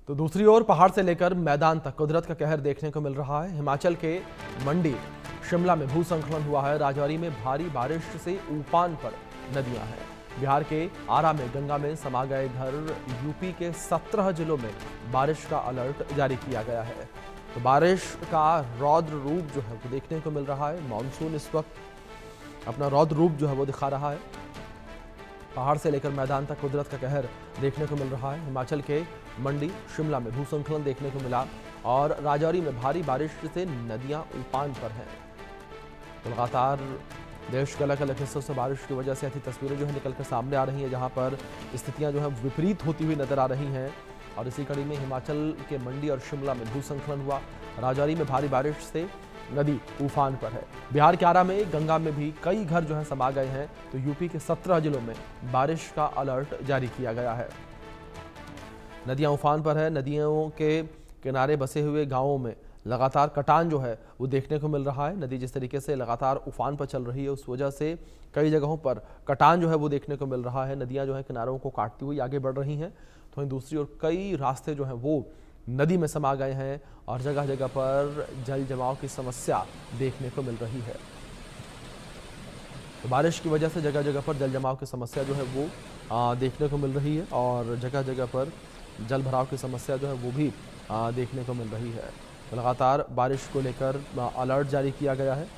तो दूसरी ओर पहाड़ से लेकर मैदान तक कुदरत का कहर देखने को मिल रहा है। हिमाचल के मंडी शिमला में भूस्खलन हुआ है। राजौरी में भारी बारिश से उफान पर नदियां हैं। बिहार के आरा में गंगा में समा गए घर। यूपी के 17 जिलों में बारिश का अलर्ट जारी किया गया है। तो बारिश का रौद्र रूप जो है वो देखने को मिल रहा है। मानसून इस वक्त अपना रौद्र रूप जो है वो दिखा रहा है। पहाड़ से लेकर मैदान तक कुदरत का कहर देखने को मिल रहा है। हिमाचल के मंडी शिमला में भूस्खलन देखने को मिला और राजौरी में भारी बारिश से नदियां उफान पर हैं। तो लगातार देश के अलग अलग हिस्सों से बारिश की वजह से ऐसी तस्वीरें जो है निकलकर सामने आ रही हैं, जहां पर स्थितियां जो है विपरीत होती हुई नजर आ रही हैं। और इसी कड़ी में हिमाचल के मंडी और शिमला में भूस्खलन हुआ। राजौरी में भारी बारिश से नदी उफान पर है। बिहार के आरा में गंगा में भी कई घर जो हैं समा गए हैं। तो यूपी के 17 जिलों में बारिश का अलर्ट जारी किया गया है। नदियां उफान पर है। नदियों के किनारे बसे हुए गांवों में लगातार कटान जो है वो देखने को मिल रहा है। नदी जिस तरीके से लगातार उफान पर चल रही है, उस वजह से कई जगहों पर कटान जो है वो देखने को मिल रहा है। नदियां जो है किनारों को काटती हुई आगे बढ़ रही हैं। तो दूसरी ओर कई रास्ते जो हैं वो नदी में समा गए हैं और जगह जगह पर जल जमाव की समस्या देखने को मिल रही है। तो बारिश की वजह से जगह जगह पर जल जमाव की समस्या जो है वो देखने को मिल रही है और जगह जगह पर जल भराव की समस्या जो है वो भी देखने को मिल रही है। तो लगातार बारिश को लेकर अलर्ट जारी किया गया है।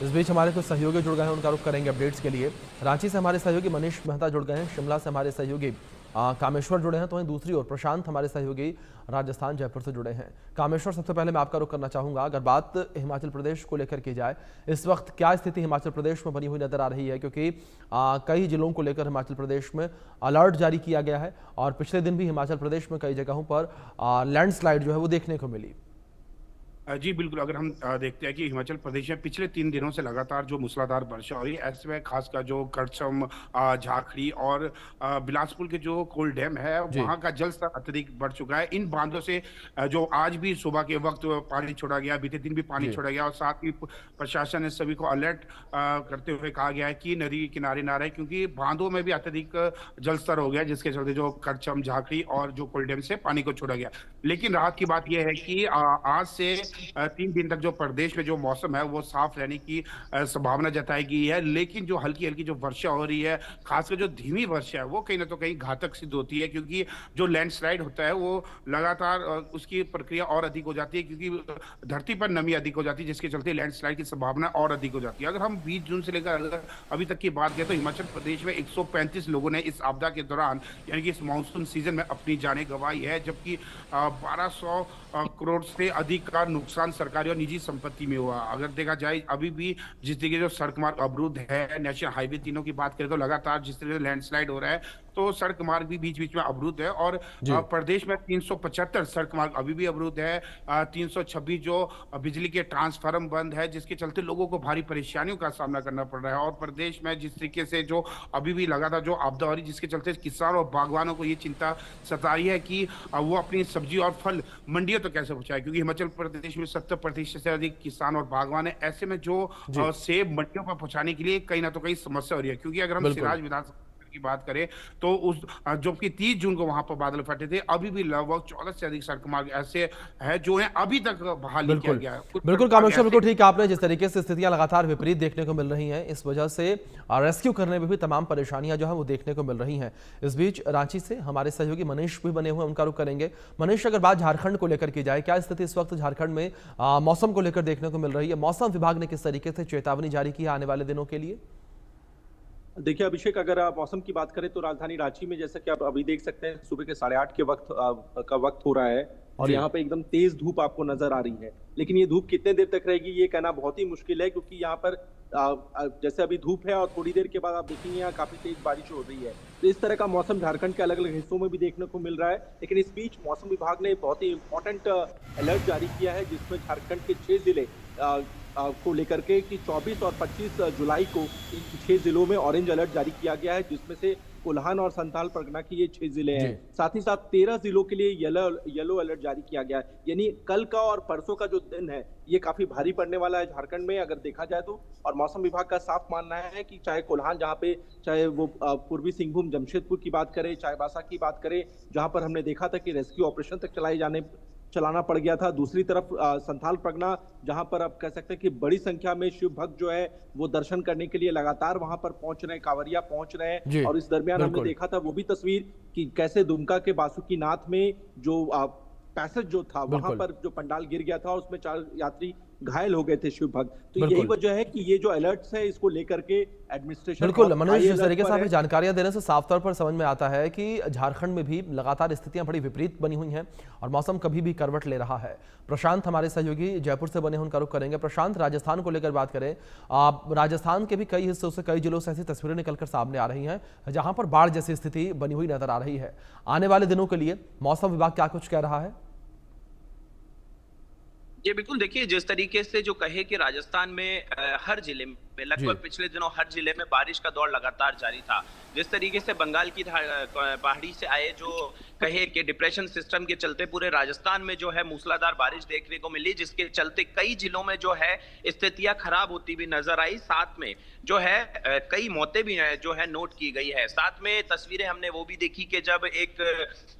इस बीच हमारे कुछ सहयोगी जुड़ गए हैं, उनका रुख करेंगे अपडेट्स के लिए। रांची से हमारे सहयोगी मनीष मेहता जुड़ गए हैं। शिमला से हमारे सहयोगी कामेश्वर जुड़े हैं। तो वहीं दूसरी ओर प्रशांत हमारे सहयोगी राजस्थान जयपुर से जुड़े हैं। कामेश्वर, सबसे पहले मैं आपका रुख करना चाहूंगा, अगर बात हिमाचल प्रदेश को लेकर की जाए, इस वक्त क्या स्थिति हिमाचल प्रदेश में बनी हुई नजर आ रही है? क्योंकि कई जिलों को लेकर हिमाचल प्रदेश में अलर्ट जारी किया गया है और पिछले दिन भी हिमाचल प्रदेश में कई जगहों पर लैंडस्लाइड जो है वो देखने को मिली। जी बिल्कुल। अगर हम देखते हैं कि हिमाचल प्रदेश में पिछले 3 दिनों से लगातार जो मूसलाधार वर्षा हो रही है, ऐसे में खासकर जो करचम, झाखड़ी और बिलासपुर के जो कोल डैम है वहां का जल स्तर अत्यधिक बढ़ चुका है। इन बांधों से जो आज भी सुबह के वक्त पानी छोड़ा गया, बीते दिन भी पानी छोड़ा गया और साथ ही प्रशासन ने सभी को अलर्ट करते हुए कहा गया है कि नदी किनारे ना रहे, क्योंकि बांधों में भी अत्यधिक जल स्तर हो गया, जिसके चलते जो करचम, झाखड़ी और जो कोल डैम से पानी को छोड़ा गया। लेकिन राहत की बात यह है कि आज से 3 दिन तक जो प्रदेश में जो मौसम है वो साफ रहने की संभावना जताई गई है। लेकिन जो हल्की हल्की जो वर्षा हो रही है, खासकर जो धीमी वर्षा है, वो कहीं ना तो कहीं घातक सिद्ध होती है, क्योंकि जो लैंडस्लाइड होता है वो लगातार उसकी प्रक्रिया और अधिक हो जाती है, क्योंकि धरती पर नमी अधिक हो जाती है, जिसके चलते लैंडस्लाइड की संभावना और अधिक हो जाती है। अगर हम 20 जून से लेकर अभी तक की बात करें तो हिमाचल प्रदेश में 135 लोगों ने इस आपदा के दौरान, यानी कि इस मानसून सीजन में, अपनी जानें गंवाई है, जबकि 1200 करोड़ से अधिक का नुकसान सरकारी और निजी संपत्ति में हुआ। अगर देखा जाए अभी भी जिस तरीके जो सड़क मार्ग अवरुद्ध है, नेशनल हाईवे तीनों की बात करें तो लगातार जिस तरह से लैंडस्लाइड हो रहा है, तो सड़क मार्ग भी बीच बीच में अवरुद्ध है। और प्रदेश में 375 सड़क मार्ग अभी भी अवरुद्ध है। 326 जो बिजली के ट्रांसफार्मर बंद है, जिसके चलते लोगों को भारी परेशानियों का सामना करना पड़ रहा है। और प्रदेश में जिस तरीके से जो अभी भी लगातार जो आपदा हो रही है, जिसके चलते किसान और बागवानों को ये चिंता सता रही है कि वो अपनी सब्जी और फल मंडियों तो कैसे पहुंचाए, क्योंकि हिमाचल प्रदेश में 70% से अधिक किसान और बागवान है। ऐसे में जो सेब मंडियों पर पहुंचाने के लिए कहीं ना तो कहीं समस्या हो रही है। क्योंकि अगर हम सिराज विधानसभा की बात करें तो उस जो कि 30 जून को वहां पर बादल फटे थे, अभी भी लगभग 14 से अधिक सड़क मार्ग ऐसे है जो है अभी तक बहाल नहीं किया गया है। बिल्कुल कामेश्वर, बिल्कुल ठीक है आपने। जिस तरीके से स्थितियां लगातार विपरीत देखने को मिल रही हैं, इस वजह से रेस्क्यू करने में भी तमाम परेशानियां जो है वो देखने को मिल रही हैं। इस बीच रांची से हमारे सहयोगी मनीष भी बने हुए, उनका रुख करेंगे। मनीष, अगर बात झारखंड को लेकर की जाए, क्या स्थिति इस वक्त झारखंड में मौसम को लेकर देखने को मिल रही है? मौसम विभाग ने किस तरीके से चेतावनी जारी की है आने वाले दिनों के लिए? देखिए अभिषेक, अगर आप मौसम की बात करें तो राजधानी रांची में, जैसा कि आप अभी देख सकते हैं, सुबह के 8:30 के वक्त हो रहा है और यहाँ पे एकदम तेज धूप आपको नजर आ रही है। लेकिन ये धूप कितने देर तक रहेगी ये कहना बहुत ही मुश्किल है, क्योंकि यहाँ पर जैसे अभी धूप है और थोड़ी देर के बाद आप देखेंगे यहाँ काफी तेज बारिश हो रही है। तो इस तरह का मौसम झारखंड के अलग अलग हिस्सों में भी देखने को मिल रहा है। लेकिन इस बीच मौसम विभाग ने बहुत ही इंपॉर्टेंट अलर्ट जारी किया है, जिसमें झारखंड के 6 जिले को लेकर के कि 24 और 25 जुलाई को इन 6 जिलों में ऑरेंज अलर्ट जारी किया गया है, जिसमें से कोल्हान और संथाल परगना की ये 6 जिले जी। हैं। साथ ही साथ 13 जिलों के लिए येलो अलर्ट जारी किया गया है। यानी कल का और परसों का जो दिन है ये काफी भारी पड़ने वाला है झारखंड में अगर देखा जाए तो। और मौसम विभाग का साफ मानना है कि चाहे कोल्हान जहाँ पे, चाहे वो पूर्वी सिंहभूम जमशेदपुर की बात करें, चाईबासा की बात करें, जहां पर हमने देखा था कि रेस्क्यू ऑपरेशन तक चलाना पड़ गया था। दूसरी तरफ संथाल परगना, जहां पर आप कह सकते हैं कि बड़ी संख्या में शिव भक्त जो है वो दर्शन करने के लिए लगातार वहां पर पहुंच रहे हैं, कांवरिया पहुंच रहे हैं। और इस दरमियान हमने देखा था वो भी तस्वीर कि कैसे दुमका के बासुकीनाथ में जो पैसेज जो था वहां पर जो पंडाल गिर गया था, उसमें 4 यात्री घायल हो गए थे शिव भक्त। तो यही वजह है कि ये जो अलर्ट्स है इसको लेकर के एडमिनिस्ट्रेशन बिल्कुल मनोज, जिस तरीके से आप जानकारियां देने से साफ तौर पर समझ में आता है कि झारखंड में भी लगातार स्थितियां बड़ी विपरीत बनी हुई हैं और मौसम कभी भी करवट ले रहा है। प्रशांत हमारे सहयोगी जयपुर से बने उनका रुख करेंगे। प्रशांत, राजस्थान को लेकर बात करें, राजस्थान के भी कई हिस्सों से, कई जिलों से ऐसी तस्वीरें निकलकर सामने आ रही हैं जहां पर बाढ़ जैसी स्थिति बनी हुई नजर आ रही है। आने वाले दिनों के लिए मौसम विभाग क्या कुछ कह रहा है? ये बिल्कुल, देखिए जिस तरीके से जो कहे कि राजस्थान में हर जिले में लगभग पिछले दिनों हर जिले में बारिश का दौर लगातार जारी था। जिस तरीके से बंगाल की पहाड़ी से आए जो कहे कि डिप्रेशन सिस्टम के चलते पूरे राजस्थान में जो है मूसलाधार बारिश देखने को मिली, जिसके चलते कई जिलों में जो है स्थितियां खराब होती भी नजर आई। साथ में जो है कई मौतें भी जो है नोट की गई है। साथ में तस्वीरें हमने वो भी देखी कि जब एक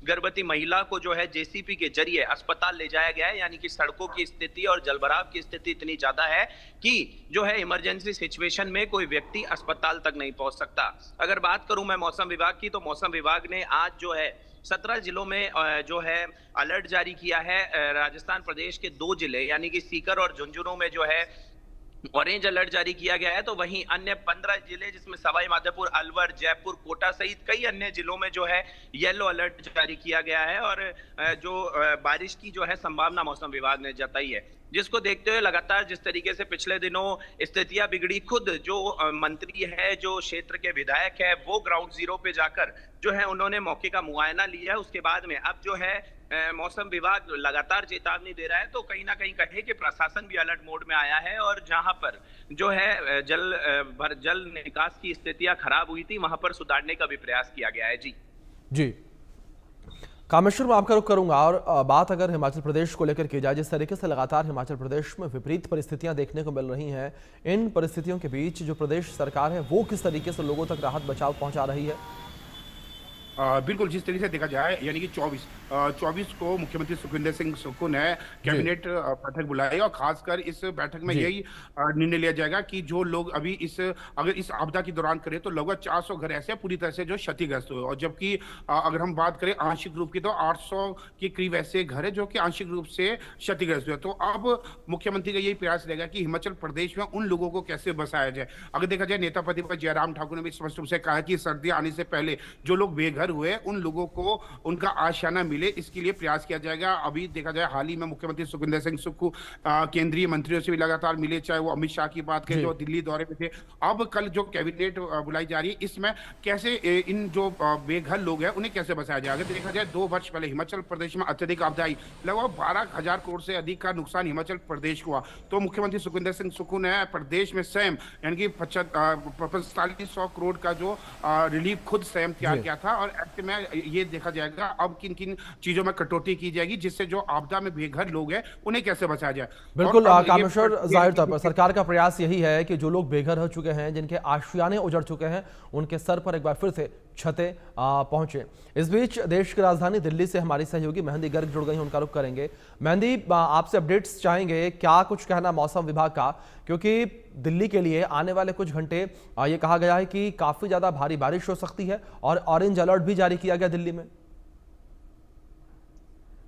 गर्भवती महिला को जो है जेसीपी के जरिए अस्पताल ले जाया गया है, यानी कि सड़कों की स्थिति और जलभराव की स्थिति इतनी ज्यादा है कि जो है इमरजेंसी सिचुएशन में कोई व्यक्ति अस्पताल तक नहीं पहुंच सकता। अगर बात करूं मैं मौसम विभाग की, तो मौसम विभाग ने आज जो है 17 जिलों में जो है अलर्ट जारी किया है। राजस्थान प्रदेश के 2 जिले यानी कि सीकर और झुंझुनू में जो है ऑरेंज अलर्ट जारी किया गया है, तो वहीं अन्य 15 जिले जिसमें सवाई माधोपुर, अलवर, जयपुर, कोटा सहित कई अन्य जिलों में जो है येलो अलर्ट जारी किया गया है। और जो बारिश की जो है संभावना मौसम विभाग ने जताई है, जिसको देखते हुए लगातार जिस तरीके से पिछले दिनों स्थितियां बिगड़ी, खुद जो मंत्री है, जो क्षेत्र के विधायक है, वो ग्राउंड जीरो पे जाकर जो है उन्होंने मौके का मुआयना लिया है। उसके बाद में अब जो है मौसम विभाग लगातार चेतावनी दे रहा है, तो कहीं ना कहीं कहे कि प्रशासन भी अलर्ट मोड में आया है और जहां पर जो है जल निकास की स्थितियां खराब हुई थी वहां पर सुधारने का भी प्रयास किया गया है। जी कामेश्वर, मैं आपका रुख करूंगा। और बात अगर हिमाचल प्रदेश को लेकर की जाए, जिस तरीके से लगातार हिमाचल प्रदेश में विपरीत परिस्थितियां देखने को मिल रही हैं, इन परिस्थितियों के बीच जो प्रदेश सरकार है वो किस तरीके से लोगों तक राहत बचाव पहुंचा रही है? बिल्कुल, जिस तरीके से देखा जाए, यानी कि 24 को मुख्यमंत्री सुखविंदर सिंह सुक्खू ने कैबिनेट बैठक बुलाई और खासकर इस बैठक में यही निर्णय लिया जाएगा कि जो लोग अभी अगर इस आपदा के दौरान करें तो लगभग 400 घर ऐसे पूरी तरह से जो क्षतिग्रस्त हुए, और जबकि अगर हम बात करें आंशिक रूप की तो 800 के करीब ऐसे घर है जो कि आंशिक रूप से क्षतिग्रस्त हुए। तो अब मुख्यमंत्री का यही प्रयास रहेगा कि हिमाचल प्रदेश में उन लोगों को कैसे बसाया जाए। अगर देखा जाए, नेता प्रतिपक्ष जयराम ठाकुर ने भी स्पष्ट रूप से कहा कि सर्दी आने से पहले जो लोग बेघर हुए उन लोगों को उनका आशियाना मिले, इसके लिए प्रयास किया जाएगा। अभी देखा जाए, हाल ही में मुख्यमंत्री सुखविंदर सिंह सुक्खू केंद्रीय मंत्रियों से भी लगातार मिले, चाहे वो अमित शाह की बात करें जो दिल्ली दौरे पे थे। अब कल जो कैबिनेट बुलाई जा रही है, इसमें कैसे इन जो बेघर लोग हैं उन्हें कैसे बचाया जाए। अगर देखा जाए, 2 वर्ष पहले हिमाचल प्रदेश में अत्यधिक आपदा आई, लगभग 12,000 करोड़ से अधिक का नुकसान हिमाचल प्रदेश को हुआ। तो मुख्यमंत्री सुखविंदर सिंह सुक्खू ने प्रदेश में स्वयं यानी कि 4500 करोड़ का जो रिलीफ खुद स्वयं तैयार किया था। और ऐसे में ये देखा जाएगा अब किन किन चीजों में कटौती की जाएगी जिससे जो आपदा में बेघर लोग हैं उन्हें कैसे बचाया जाए। बिल्कुल कामेश्वर, जाहिर तौर पर सरकार का प्रयास यही है कि जो लोग बेघर हो चुके हैं, जिनके आशियाने उजड़ चुके हैं, उनके सर पर एक बार फिर से छतें पहुंचे। इस बीच देश की राजधानी दिल्ली से हमारी सहयोगी मेहंदी गर्ग जुड़ गई हैं, उनका रुख करेंगे। मेहंदी, आपसे अपडेट्स चाहेंगे, क्या कुछ कहना मौसम विभाग का, क्योंकि दिल्ली के लिए आने वाले कुछ घंटे ये कहा गया है कि काफी ज्यादा भारी बारिश हो सकती है और ऑरेंज अलर्ट भी जारी किया गया दिल्ली में।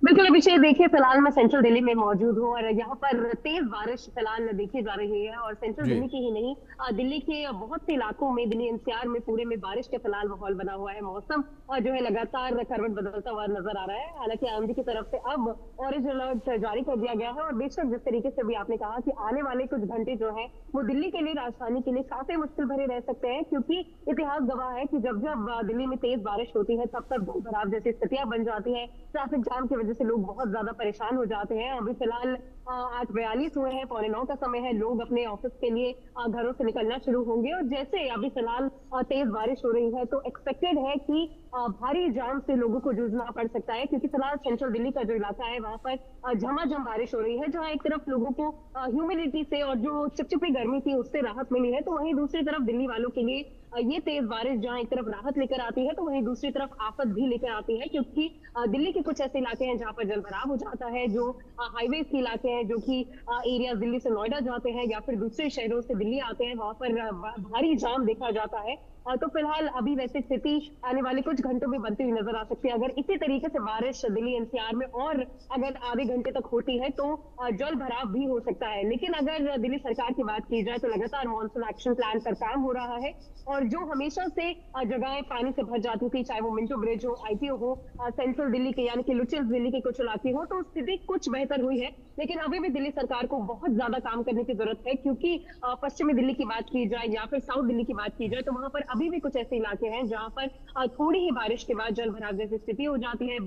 बिल्कुल अभिषेक, देखिए फिलहाल मैं सेंट्रल दिल्ली में मौजूद हूँ और यहाँ पर तेज बारिश फिलहाल देखी जा रही है। और सेंट्रल दिल्ली की ही नहीं, दिल्ली के बहुत से इलाकों में, दिल्ली एनसीआर में पूरे में बारिश के फिलहाल माहौल बना हुआ है। मौसम और जो है लगातार करवट बदलता हुआ नजर आ रहा है। हालांकि आईएमडी की तरफ से अब ऑरेंज अलर्ट जारी कर दिया गया है। और बेशक जिस तरीके से भी आपने कहा कि आने वाले कुछ घंटे जो है वो दिल्ली के लिए, राजधानी के लिए काफी मुश्किल भरे रह सकते हैं, क्योंकि इतिहास गवाह है कि जब जब दिल्ली में तेज बारिश होती है तब तक भराव जैसी स्थितियां बन जाती है। ट्रैफिक जाम की वजह से लोग बहुत ज्यादा परेशान हो जाते हैं। अभी फिलहाल 8:42 हुए हैं, 8:45 का समय है। लोग अपने ऑफिस के लिए घरों से निकलना शुरू होंगे और जैसे अभी फिलहाल तेज बारिश हो रही है तो एक्सपेक्टेड है कि भारी जाम से लोगों को जूझना पड़ सकता है, क्योंकि फिलहाल सेंट्रल दिल्ली का जो इलाका है वहां पर झमाझम बारिश हो रही है, जहां एक तरफ लोगों को ह्यूमिडिटी से और जो चिपचिपी गर्मी थी उससे राहत मिली है, तो वहीं दूसरी तरफ दिल्ली वालों के लिए ये तेज बारिश जहां एक तरफ राहत लेकर आती है तो वहीं दूसरी तरफ आफत भी लेकर आती है, क्योंकि दिल्ली के कुछ ऐसे इलाके हैं जहां पर जलभराव हो जाता है, जो हाईवे के इलाके हैं, जो कि एरिया दिल्ली से नोएडा जाते हैं या फिर दूसरे शहरों से दिल्ली आते हैं, वहां पर भारी जाम देखा जाता है। तो फिलहाल अभी वैसे स्थिति आने वाले कुछ घंटों में बनती हुई नजर आ सकती है। अगर इसी तरीके से बारिश दिल्ली एनसीआर में और अगर आधे घंटे तक होती है तो जल भराव भी हो सकता है। लेकिन अगर दिल्ली सरकार की बात की जाए तो लगातार मॉनसून एक्शन प्लान पर काम हो रहा है और जो हमेशा से जगहें पानी से भर जाती थी, चाहे वो मिंटो ब्रिज हो, आईटीओ हो, सेंट्रल दिल्ली के यानी कि लुचियंस दिल्ली के कुछ इलाके हो, तो स्थिति कुछ बेहतर हुई है। लेकिन अभी भी दिल्ली सरकार को बहुत ज्यादा काम करने की जरूरत है, क्योंकि पश्चिमी दिल्ली की बात की जाए या फिर साउथ दिल्ली की बात की जाए तो वहां पर अभी भी कुछ ऐसे इलाके हैं जहां पर थोड़ी ही बारिश के बाद जल भराव जैसी स्थिति हो जाती है,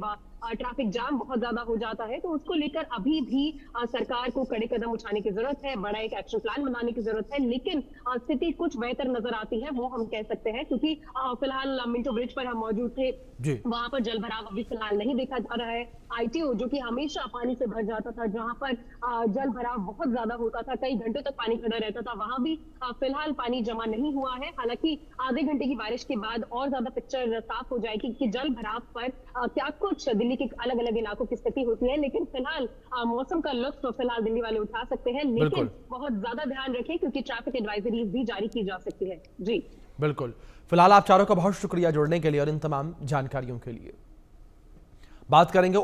ट्रैफिक जाम बहुत ज्यादा हो जाता है। तो उसको लेकर अभी भी सरकार को कड़े कदम उठाने की जरूरत है, बड़ा एक एक्शन प्लान बनाने की जरूरत है। लेकिन स्थिति कुछ बेहतर नजर आती है, वो हम कह सकते हैं, क्योंकि फिलहाल मिंटो ब्रिज पर हम मौजूद थे, वहां पर जल भराव अभी फिलहाल नहीं देखा जा रहा है। आईटीओ जो कि हमेशा पानी से भर जाता था, जहां पर जल भराव बहुत ज्यादा होता था, कई घंटों तक पानी खड़ा रहता था, वहां भी फिलहाल पानी जमा नहीं हुआ है। हालांकि आधे घंटे की बारिश के बाद और ज्यादा पिक्चर साफ हो जाएगी कि जल भराव पर क्या कुछ दिल्ली के अलग अलग इलाकों की स्थिति होती है। लेकिन फिलहाल मौसम का लुत्फ फिलहाल दिल्ली वाले उठा सकते हैं, लेकिन बहुत ज्यादा ध्यान रखें क्योंकि ट्रैफिक एडवाइजरीज भी जारी की जा सकती है। जी बिल्कुल। फिलहाल आप चारों का बहुत शुक्रिया जुड़ने के लिए और इन तमाम जानकारियों के लिए। बात करेंगे